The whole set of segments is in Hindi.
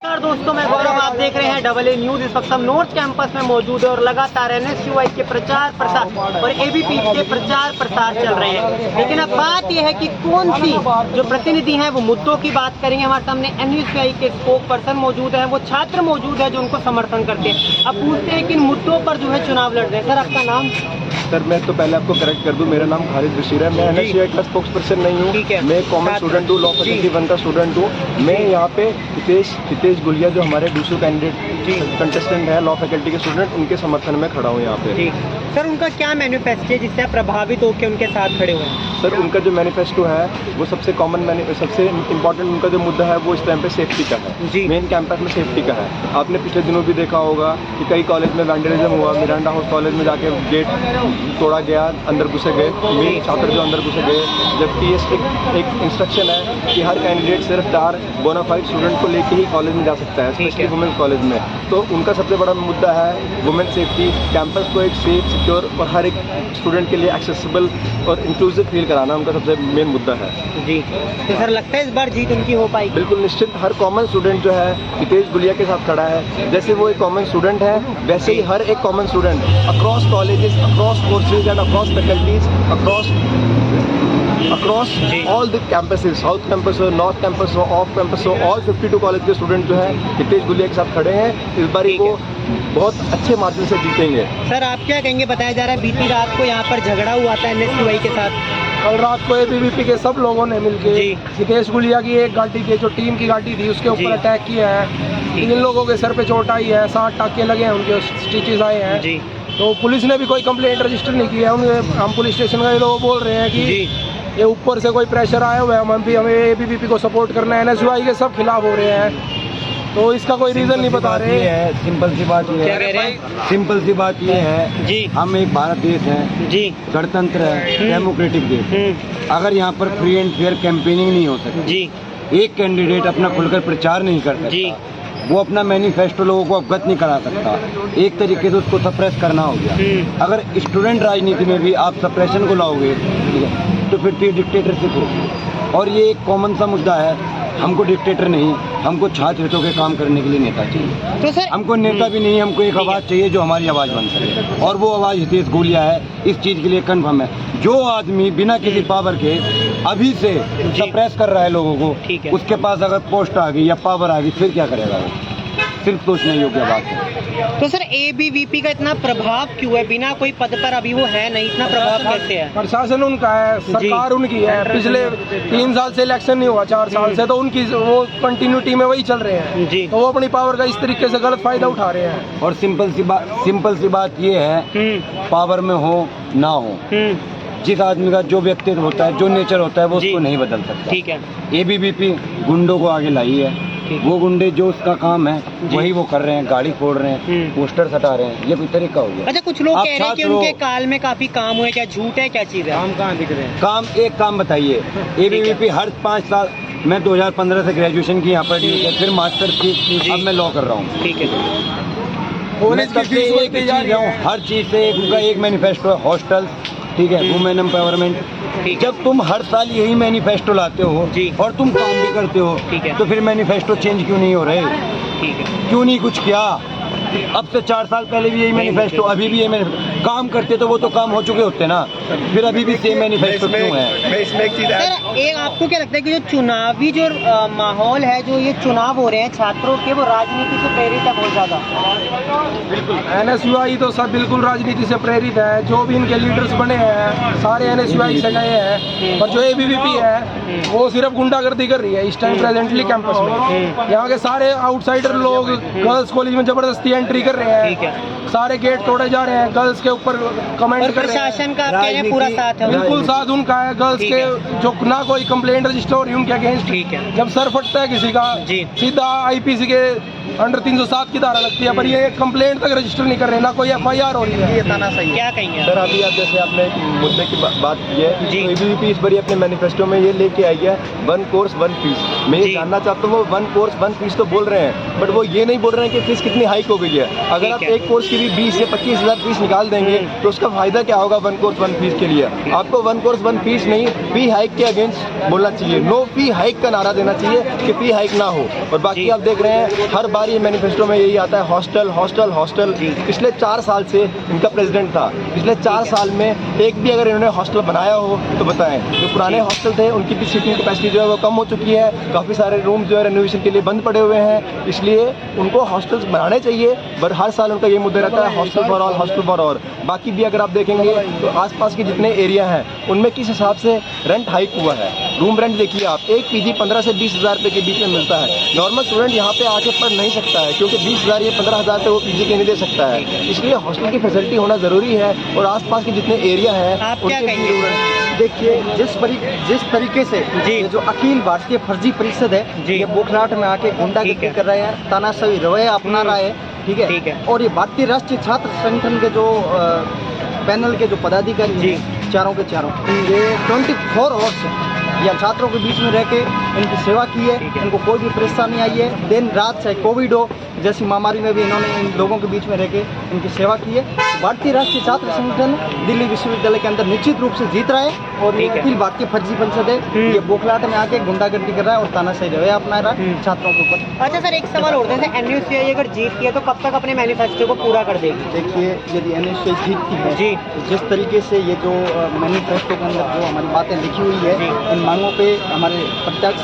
नमस्कार दोस्तों, मैं गौरव, आप देख रहे हैं AA न्यूज। इस वक्त हम नॉर्थ कैंपस में मौजूद है और लगातार NSUI के प्रचार प्रसार और ABP के प्रचार प्रसार चल रहे हैं। लेकिन अब बात यह है कि कौन सी जो प्रतिनिधि हैं वो मुद्दों की बात करेंगे। हमारे सामने NSUI के स्पोक पर्सन मौजूद है, वो छात्र मौजूद है जो उनको समर्थन करते हैं। अब पूछते हैं कि इन मुद्दों पर जो है चुनाव लड़ रहे हैं। सर, आपका नाम? सर, मैं तो पहले आपको करेक्ट कर दूं, मेरा नाम खालिद बशीर है। मैं NSUI का स्पोक्स पर्सन नहीं हूँ, मैं कॉमन स्टूडेंट हूँ, लॉ फैकल्टी 1 का स्टूडेंट हूँ। मैं यहाँ पे हितेश गुलिया जो हमारे दूसरे कैंडिडेट कंटेस्टेंट है लॉ फैकल्टी के स्टूडेंट, उनके समर्थन में खड़ा हूँ यहाँ पे। सर, उनका क्या मैनिफेस्टो है जिससे आप प्रभावित होकर उनके साथ खड़े हुए हैं? सर, उनका जो मैनिफेस्टो है वो सबसे इम्पोर्टेंट उनका जो मुद्दा है वो इस टाइम पे सेफ्टी का है। मेन कैंपस में सेफ्टी का है। आपने पिछले दिनों भी देखा होगा कि कई कॉलेज में वैंडलिज्म हुआ। मिरांडा हाउस कॉलेज में जाके गेट तोड़ा गया, अंदर घुसे गए मेन छात्र जो अंदर घुसे गए, जबकि एक इंस्ट्रक्शन है कि हर कैंडिडेट सिर्फ 4 बोनाफाइड स्टूडेंट को लेके ही कॉलेज में जा सकता है, स्पेशली वुमेन्स कॉलेज में। तो उनका सबसे बड़ा मुद्दा है वुमेन सेफ्टी, कैंपस को एक सेफ, सिक्योर और हर एक स्टूडेंट के लिए एक्सेसिबल और इंक्लूसिव फील कराना उनका सबसे मेन मुद्दा है। जी, तो सर लगता है इस बार जीत उनकी हो पाएगी? बिल्कुल निश्चित। हर कॉमन स्टूडेंट जो है हितेश गुलिया के साथ खड़ा है। जैसे वो एक कॉमन स्टूडेंट है, वैसे ही हर एक common student across colleges, across courses and across faculties, across all the campuses, south campus हो, नॉर्थ कैंपस हो, ऑफ कैंपस हो, ऑल 52 कॉलेज के स्टूडेंट जो है हितेश गुलिया के साथ खड़े हैं। इस बार वो बहुत अच्छे मार्जिन से जीतेंगे। सर, आप क्या कहेंगे? बताया जा रहा है बीती रात को यहाँ पर झगड़ा हुआ था NSUI के साथ। कल रात को ABVP के सब लोगों ने मिलकर हितेश गुलिया की एक गाड़ी थी, जो टीम की गाड़ी थी, उसके ऊपर अटैक किया है। 3 लोगों के सर पे चोट आई है, 7 टाके लगे हैं, उनके स्टिचेस आए हैं। तो पुलिस ने भी कोई कंप्लेंट रजिस्टर नहीं किया है। हम पुलिस स्टेशन का लोग बोल रहे हैं कि ये ऊपर से कोई प्रेशर आया हुआ है, हमें ABVP को सपोर्ट करना है। NSUI के सब खिलाफ हो रहे हैं, तो इसका कोई रीजन नहीं बता रहे हैं। सिंपल सी बात ये है, सिंपल सी बात ये है जी, हम एक भारत देश है जी, गणतंत्र है, डेमोक्रेटिक देश। अगर यहाँ पर फ्री एंड फेयर कैंपेनिंग नहीं हो सकती जी, एक कैंडिडेट अपना खुलकर प्रचार नहीं कर सकता, वो अपना मैनिफेस्टो लोगों को अवगत नहीं करा सकता, एक तरीके से उसको सप्रेस करना हो गया। अगर स्टूडेंट राजनीति में भी आप सप्रेशन को लाओगे, ठीक है, तो फिर डिक्टेटरशिप होगी। और ये एक कॉमन सा मुद्दा है। हमको डिक्टेटर नहीं, हमको छात्र हितों के काम करने के लिए नेता चाहिए। तो सर, हमको नेता भी नहीं, हमको एक आवाज़ चाहिए जो हमारी आवाज़ बन सके, और वो आवाज़ हितेश गुलिया है। इस चीज़ के लिए कन्फर्म है। जो आदमी बिना किसी पावर के अभी से सप्रेस कर रहा है लोगों को, उसके पास अगर पोस्ट आ गई या पावर आ गई, फिर क्या करेगा वो? सिर्फ सोचने योग्य बात है। तो सर, ABVP का इतना प्रभाव क्यों है? बिना कोई पद पर अभी वो है नहीं, इतना प्रभाव कैसे है? प्रशासन उनका है, सरकार उनकी है। पिछले 3 साल से इलेक्शन नहीं हुआ, 4 साल से, तो उनकी वो कंटिन्यूटी में वही चल रहे हैं जी। तो वो अपनी पावर का इस तरीके से गलत फायदा उठा रहे हैं। और सिंपल सी बात ये है, पावर में हो ना हो, जिस आदमी का जो व्यक्तित्व होता है, जो नेचर होता है, वो उसको नहीं बदल सकता। ठीक है। ABVP गुंडों को आगे लाई है। वो गुंडे जो उसका काम है वही वो कर रहे हैं, गाड़ी फोड़ रहे हैं, पोस्टर हटा रहे हैं। ये कोई तरीका हो गया? अच्छा, कुछ लोग कह रहे हैं कि उनके काल में काफी काम हुए। क्या झूठ है, क्या चीज है? काम कहाँ दिख रहे हैं? काम, एक काम बताइए। ABVP हर 5 साल, मैं 2015 से ग्रेजुएशन की यहाँ पर, फिर मास्टर्स की, अब मैं लॉ कर रहा हूँ। ठीक है। मैं तब से एक चीज हूँ, हर चीज से उनका एक मैनिफेस्टो है, हॉस्टल, ठीक है, वुमेन एम्पावरमेंट। जब तुम हर साल यही मैनिफेस्टो लाते हो और तुम काम भी करते हो, तो फिर मैनिफेस्टो चेंज क्यों नहीं हो रहे? क्यों नहीं कुछ किया? अब से 4 साल पहले भी यही मैनिफेस्टो, अभी भी यही काम करते, तो वो तो काम हो चुके होते ना, फिर अभी भी सेम मैनिफेस्टो क्यों है? मैं इसमें एक चीज़ सर, एक आपको क्या लगता है कि जो चुनावी जो माहौल है, जो ये चुनाव हो रहे हैं छात्रों के, वो राजनीति से प्रेरित है बहुत ज्यादा? बिल्कुल, NSUI तो सब बिल्कुल राजनीति से प्रेरित है। जो भी इनके लीडर्स बने हैं सारे NSUI से गए हैं, और जो ABVP है वो सिर्फ गुंडागर्दी कर रही है इस टाइम प्रेजेंटली कैंपस में। यहाँ के सारे आउटसाइडर लोग गर्ल्स कॉलेज में जबरदस्ती एंट्री कर रहे हैं, सारे गेट तोड़े जा रहे हैं, गर्ल्स के ऊपर कमेंट कर रहे हैं। प्रशासन का आप कह रहे हैं पूरा साथ है? बिल्कुल साथ उनका है। गर्ल्स के जो ना कोई कंप्लेंट रजिस्टर हो रही उनके अगेंस्ट, जब सर फटता है किसी का, सीधा IPC के अंडर 307 की धारा लगती है, पर ये कंप्लेंट तक रजिस्टर नहीं कर रहे, ना कोई FIR हो रही है। ये ताना सही क्या कहेंगे? सर, अभी आप जैसे आपने मुद्दे की बात की है, ABVP इस बार अपने मैनिफेस्टो में ये लेके के आई है 1 कोर्स 1 फीस। मैं ये जानना चाहता हूँ, वो 1 कोर्स 1 फीस तो बोल रहे हैं, बट वो ये नहीं बोल रहे हैं कि फीस कितनी हाइक हो गई है। अगर आप एक कोर्स की भी 20 से 25 हज़ार फीस निकाल देंगे तो उसका फायदा क्या होगा 1 कोर्स 1 फीस के लिए? आपको 1 कोर्स 1 फीस नहीं, फी हाइक के अगेंस्ट बोलना चाहिए। नो फी हाइक का नारा देना चाहिए कि फी हाइक ना हो। और बाकी आप देख रहे हैं हर बार ये मैनिफेस्टो में यही आता है, हॉस्टल हॉस्टल हॉस्टल। पिछले 4 साल से इनका प्रेसिडेंट था, पिछले 4 साल में एक भी अगर इन्होंने हॉस्टल बनाया हो तो बताएं। जो पुराने हॉस्टल थे उनकी भी सीटिंग कैपेसिटी जो है वो कम हो चुकी है, काफ़ी सारे रूम जो है रेनोवेशन के लिए बंद पड़े हुए हैं, इसलिए उनको हॉस्टल्स बनाने चाहिए। पर हर साल उनका ये मुद्दा रहता है hostel for all, hostel for all. बाकी भी अगर आप देखेंगे तो आसपास के जितने एरिया हैं उनमें किस हिसाब से रेंट हाइक हुआ है। रूम रेंट देखिए आप, एक पीजी 15 से 20 हज़ार रुपये के बीच में मिलता है। नॉर्मल स्टूडेंट यहाँ पे आके पढ़ नहीं सकता है क्योंकि 20 हज़ार या 15 हज़ार तो वो पीजी के नहीं दे सकता है, इसलिए हॉस्टल की फैसिलिटी होना ज़रूरी है। और आसपास के जितने एरिया हैं देखिए जिस तरीके से ये जो अखिल भारतीय फर्जी परिषद है ये बोखलाट में आके गुंडागर्दी कर रहे हैं, तानाशाही रवैया अपना रहा है, ठीक है। और ये भारतीय राष्ट्रीय छात्र संगठन के जो पैनल के जो पदाधिकारी हैं चारों के चारों, ये 24 आवर्स या छात्रों के बीच में रह के इनकी सेवा की है, इनको कोई भी परेशानी आई है। दिन रात चाहे कोविड हो जैसी महामारी में भी इन्होंने इन लोगों के बीच में रह के इनकी सेवा की है। भारतीय राष्ट्रीय छात्र संगठन दिल्ली विश्वविद्यालय के अंदर निश्चित रूप से जीत रहा है। और ये अखिल भारतीय फर्जी परिषद है, ये बोखलाट में आके गुंडागर्दी कर रहा है और तानाशाही रवैया अपना रहा है छात्रों के ऊपर। अच्छा सर, एक सवाल और जैसे NUCI अगर जीतती है तो कब तक अपने मैनिफेस्टो को पूरा कर देगी? देखिए यदि NUCI जीतती है जी, तो जिस तरीके से ये जो मैनिफेस्टो के अंदर जो हमारी बातें लिखी हुई है, इन मांगों पे हमारे प्रत्याशी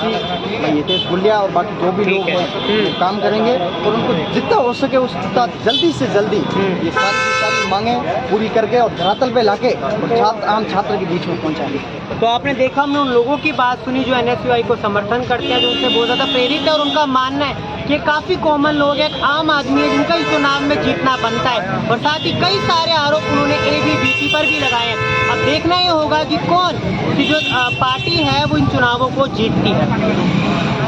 हितेश गुलिया और बाकी जो भी लोग हैं काम करेंगे और उनको जितना हो सके उसका जल्दी से जल्दी ये सारी की सारी मांगें पूरी करके और धरातल पे लाके और आम छात्र के बीच में पहुंचाएंगे। तो आपने देखा, हमने उन लोगों की बात सुनी जो NSUI को समर्थन करते हैं, जो उनसे बहुत ज़्यादा प्रेरित है और उनका मानना है कि काफ़ी कॉमन लोग हैं, एक आम आदमी है जिनका इस चुनाव में जीतना बनता है। और साथ ही कई सारे आरोप उन्होंने ABVP पर भी लगाए हैं। अब देखना ये होगा कि कौन सी जो पार्टी है वो इन चुनावों को जीतती है।